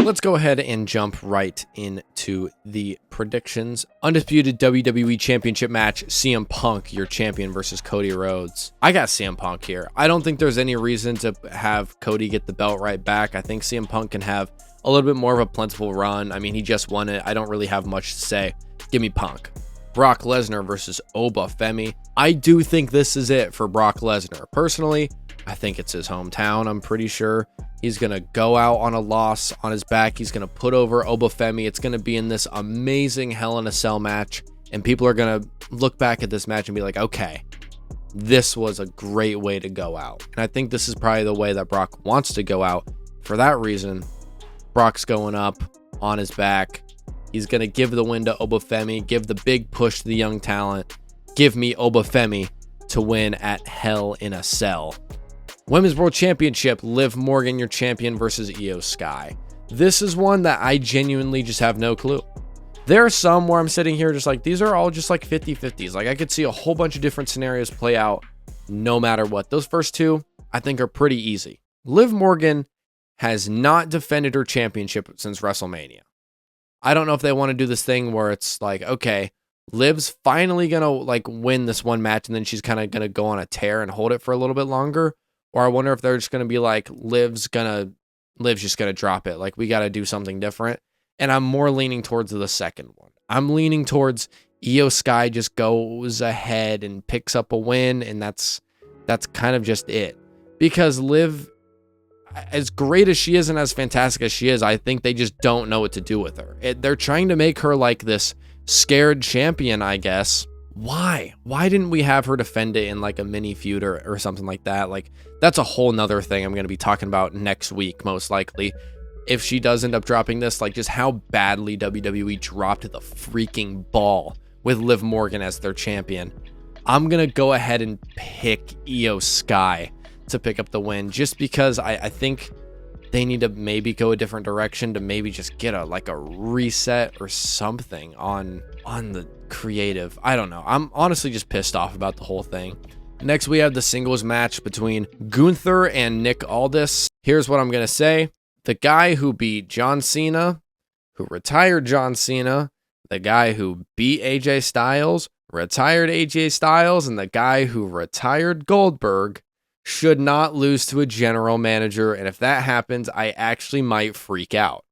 Let's go ahead and jump right into the predictions. Undisputed WWE Championship match, CM Punk, your champion, versus Cody Rhodes. I got CM Punk here. I don't think there's any reason to have Cody get the belt right back. I think CM Punk can have a little bit more of a plentiful run. I mean, he just won it. I don't really have much to say. Give me Punk. Brock Lesnar versus Obafemi. I do think this is it for Brock Lesnar. Personally, I think it's his hometown. I'm pretty sure he's going to go out on a loss on his back. He's going to put over Obafemi. It's going to be in this amazing Hell in a Cell match. And people are going to look back at this match and be like, okay, this was a great way to go out. And I think this is probably the way that Brock wants to go out. For that reason, Brock's going up on his back. He's going to give the win to Obafemi, give the big push to the young talent. Give me Obafemi to win at Hell in a Cell. Women's World Championship, Liv Morgan, your champion, versus Io Sky. This is one that I genuinely just have no clue. There are some where I'm sitting here just like, these are all just like 50-50s. Like, I could see a whole bunch of different scenarios play out no matter what. Those first two, I think, are pretty easy. Liv Morgan has not defended her championship since WrestleMania. I don't know if they want to do this thing where it's like, okay, Liv's finally going to like win this one match and then she's kind of going to go on a tear and hold it for a little bit longer. Or I wonder if they're just going to be like, Liv's just going to drop it. Like, we got to do something different. And I'm more leaning towards the second one. I'm leaning towards Io Sky just goes ahead and picks up a win. And that's kind of just it. Because Liv, as great as she is and as fantastic as she is, I think they just don't know what to do with her. They're trying to make her like this scared champion, I guess. Why didn't we have her defend it in like a mini feud or something like that? Like, that's a whole nother thing I'm going to be talking about next week, most likely. If she does end up dropping this, like just how badly WWE dropped the freaking ball with Liv Morgan as their champion. I'm going to go ahead and pick Io Sky to pick up the win, just because I think they need to maybe go a different direction to maybe just get a reset or something on the creative. I don't know. I'm honestly just pissed off about the whole thing. Next, we have the singles match between Gunther and Nick Aldis. Here's what I'm going to say. The guy who beat John Cena, who retired John Cena, the guy who beat AJ Styles, retired AJ Styles, and the guy who retired Goldberg should not lose to a general manager. And if that happens, I actually might freak out.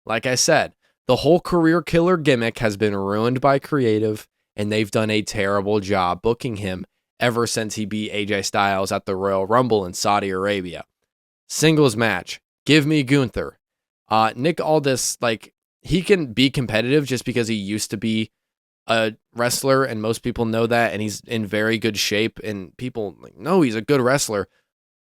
Like I said, the whole career killer gimmick has been ruined by creative, and they've done a terrible job booking him ever since he beat AJ Styles at the Royal Rumble in Saudi Arabia. Singles match, give me Gunther. Nick Aldis, like, he can be competitive just because he used to be a wrestler, and most people know that, and he's in very good shape, and people know he's a good wrestler,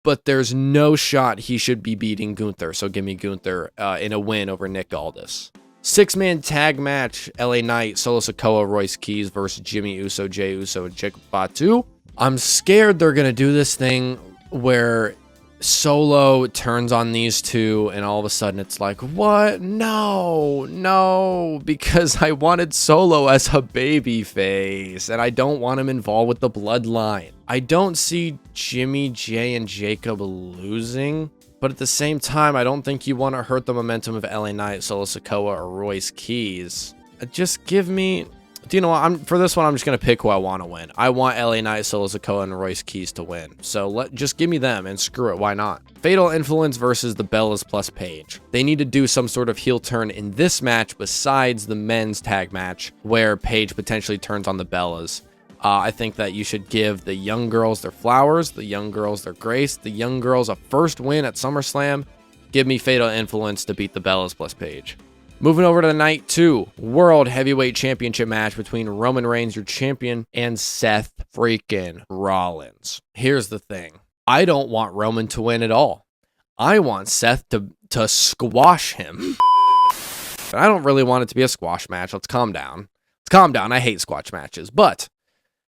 but there's no shot he should be beating Gunther, so give me Gunther in a win over Nick Aldis. 6-man tag match, LA Knight, Solo Sikoa, Royce Keys versus Jimmy Uso, Jey Uso, and Jacob Fatu. I'm scared they're going to do this thing where Solo turns on these two and all of a sudden it's like, what? No, because I wanted Solo as a baby face and I don't want him involved with the bloodline. I don't see Jimmy, Jay, and Jacob losing, but at the same time, I don't think you want to hurt the momentum of LA Knight, Solo Sikoa, or Royce Keys. Just give me... Do you know what? For this one, I'm just going to pick who I want to win. I want LA Knight, Solo Sikoa, and Royce Keys to win. So just give me them and screw it. Why not? Fatal Influence versus the Bellas plus Paige. They need to do some sort of heel turn in this match besides the men's tag match where Paige potentially turns on the Bellas. I think that you should give the young girls their flowers, the young girls their grace, the young girls a first win at SummerSlam. Give me Fatal Influence to beat the Bellas plus Paige. Moving over to night 2, World Heavyweight Championship match between Roman Reigns, your champion, and Seth freaking Rollins. Here's the thing. I don't want Roman to win at all. I want Seth to squash him. I don't really want it to be a squash match. Let's calm down. I hate squash matches. But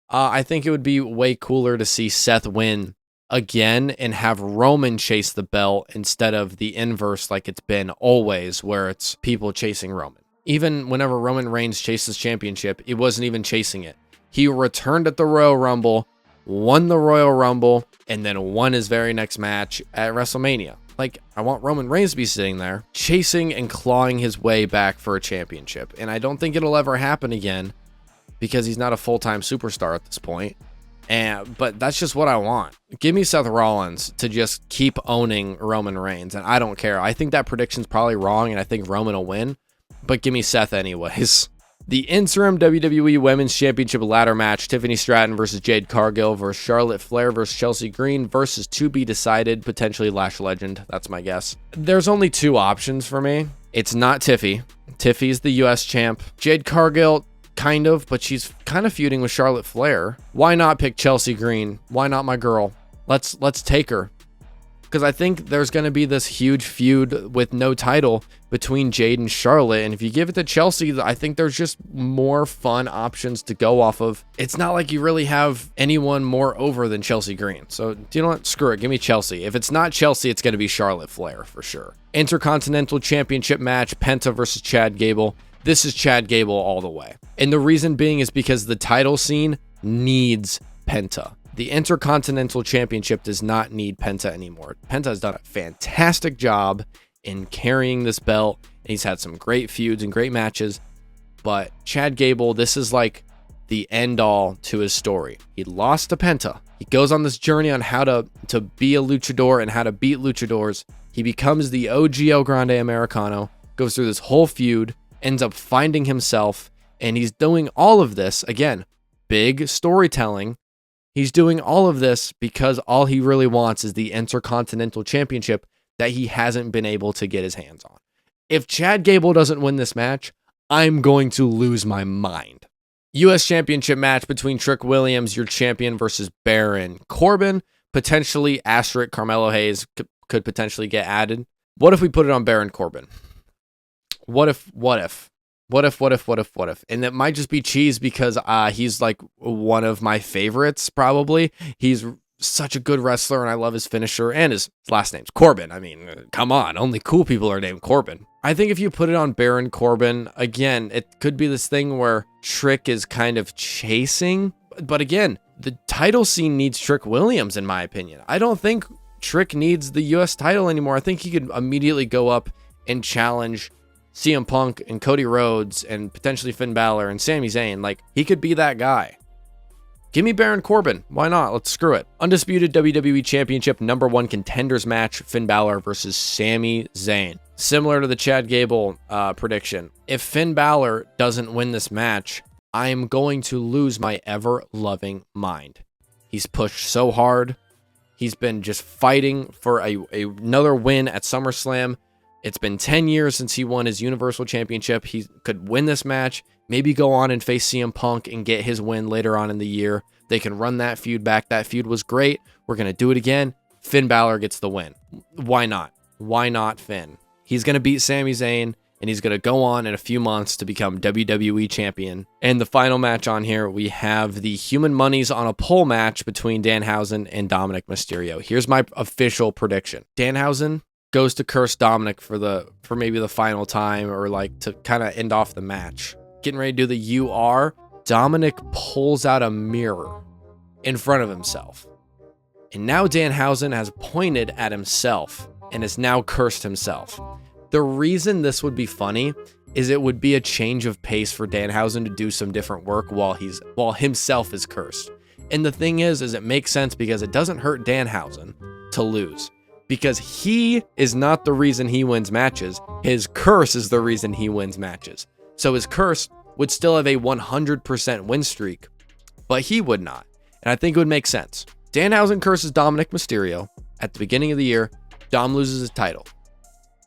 I think it would be way cooler to see Seth win again and have Roman chase the belt instead of the inverse like it's been always, where it's people chasing Roman. Even whenever Roman Reigns chases championship, it wasn't even chasing it. He returned at the Royal Rumble, won the Royal Rumble, and then won his very next match at WrestleMania. Like, I want Roman Reigns to be sitting there, chasing and clawing his way back for a championship. And I don't think it'll ever happen again because he's not a full-time superstar at this point. But that's just what I want. Give me Seth Rollins to just keep owning Roman Reigns, and I don't care. I think that prediction's probably wrong, and I think Roman will win, but give me Seth anyways. The interim WWE Women's Championship ladder match, Tiffany Stratton versus Jade Cargill versus Charlotte Flair versus Chelsea Green versus to be decided, potentially Lash Legend. That's my guess. There's only two options for me. It's not Tiffy. Tiffy's the US champ. Jade Cargill, kind of, but she's kind of feuding with Charlotte Flair. Why not pick Chelsea Green? Why not my girl? Let's take her. Because I think there's going to be this huge feud with no title between Jade and Charlotte. And if you give it to Chelsea, I think there's just more fun options to go off of. It's not like you really have anyone more over than Chelsea Green. So, you know what? Screw it. Give me Chelsea. If it's not Chelsea, it's going to be Charlotte Flair for sure. Intercontinental Championship match, Penta versus Chad Gable. This is Chad Gable all the way. And the reason being is because the title scene needs Penta. The Intercontinental Championship does not need Penta anymore. Penta has done a fantastic job in carrying this belt, and he's had some great feuds and great matches. But Chad Gable, this is like the end all to his story. He lost to Penta. He goes on this journey on how to be a luchador and how to beat luchadors. He becomes the OG El Grande Americano, goes through this whole feud, ends up finding himself, and he's doing all of this, again, big storytelling. He's doing all of this because all he really wants is the Intercontinental Championship that he hasn't been able to get his hands on. If Chad Gable doesn't win this match, I'm going to lose my mind. U.S. Championship match between Trick Williams, your champion, versus Baron Corbin. Potentially, asterisk Carmelo Hayes could potentially get added. What if we put it on Baron Corbin? What if? And it might just be cheese because he's like one of my favorites, probably. He's such a good wrestler, and I love his finisher, and his last name's Corbin. I mean, come on, only cool people are named Corbin. I think if you put it on Baron Corbin, again, it could be this thing where Trick is kind of chasing. But again, the title scene needs Trick Williams, in my opinion. I don't think Trick needs the U.S. title anymore. I think he could immediately go up and challenge CM Punk and Cody Rhodes and potentially Finn Balor and Sami Zayn. Like, he could be that guy. Give me Baron Corbin. Why not? Let's screw it. Undisputed WWE Championship #1 contenders match, Finn Balor versus Sami Zayn. Similar to the Chad Gable prediction. If Finn Balor doesn't win this match, I am going to lose my ever-loving mind. He's pushed so hard. He's been just fighting for another win at SummerSlam. It's been 10 years since he won his Universal Championship. He could win this match, maybe go on and face CM Punk and get his win later on in the year. They can run that feud back. That feud was great. We're going to do it again. Finn Balor gets the win. Why not? Why not Finn? He's going to beat Sami Zayn, and he's going to go on in a few months to become WWE Champion. And the final match on here, we have the Human Monies on a pole match between Danhausen and Dominic Mysterio. Here's my official prediction. Danhausen goes to curse Dominic for maybe the final time, or like to kind of end off the match. Getting ready to do the UR. Dominic pulls out a mirror in front of himself. And now Danhausen has pointed at himself and has now cursed himself. The reason this would be funny is it would be a change of pace for Danhausen to do some different work while himself is cursed. And the thing is it makes sense because it doesn't hurt Danhausen to lose. Because he is not the reason he wins matches. His curse is the reason he wins matches. So his curse would still have a 100% win streak, but he would not. And I think it would make sense. Danhausen curses Dominic Mysterio at the beginning of the year. Dom loses his title.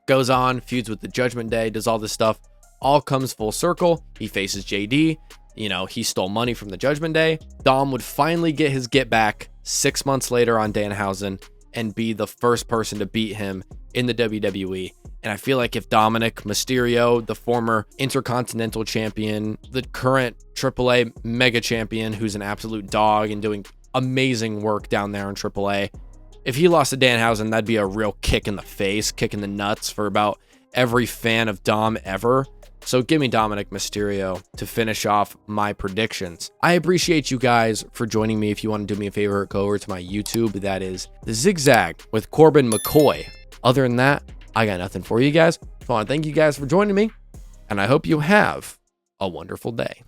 Goes on, feuds with the Judgment Day, does all this stuff. All comes full circle. He faces JD. You know, he stole money from the Judgment Day. Dom would finally get his get back 6 months later on Danhausen and be the first person to beat him in the WWE. And I feel like if Dominic Mysterio, the former Intercontinental Champion, the current AAA Mega Champion, who's an absolute dog and doing amazing work down there in AAA, if he lost to Danhausen, that'd be a real kick in the face, kick in the nuts for about every fan of Dom ever. So give me Dominic Mysterio to finish off my predictions. I appreciate you guys for joining me. If you want to do me a favor, go over to my YouTube. That is The Zigzag with Corbin McCoy. Other than that, I got nothing for you guys. So I want to thank you guys for joining me, and I hope you have a wonderful day.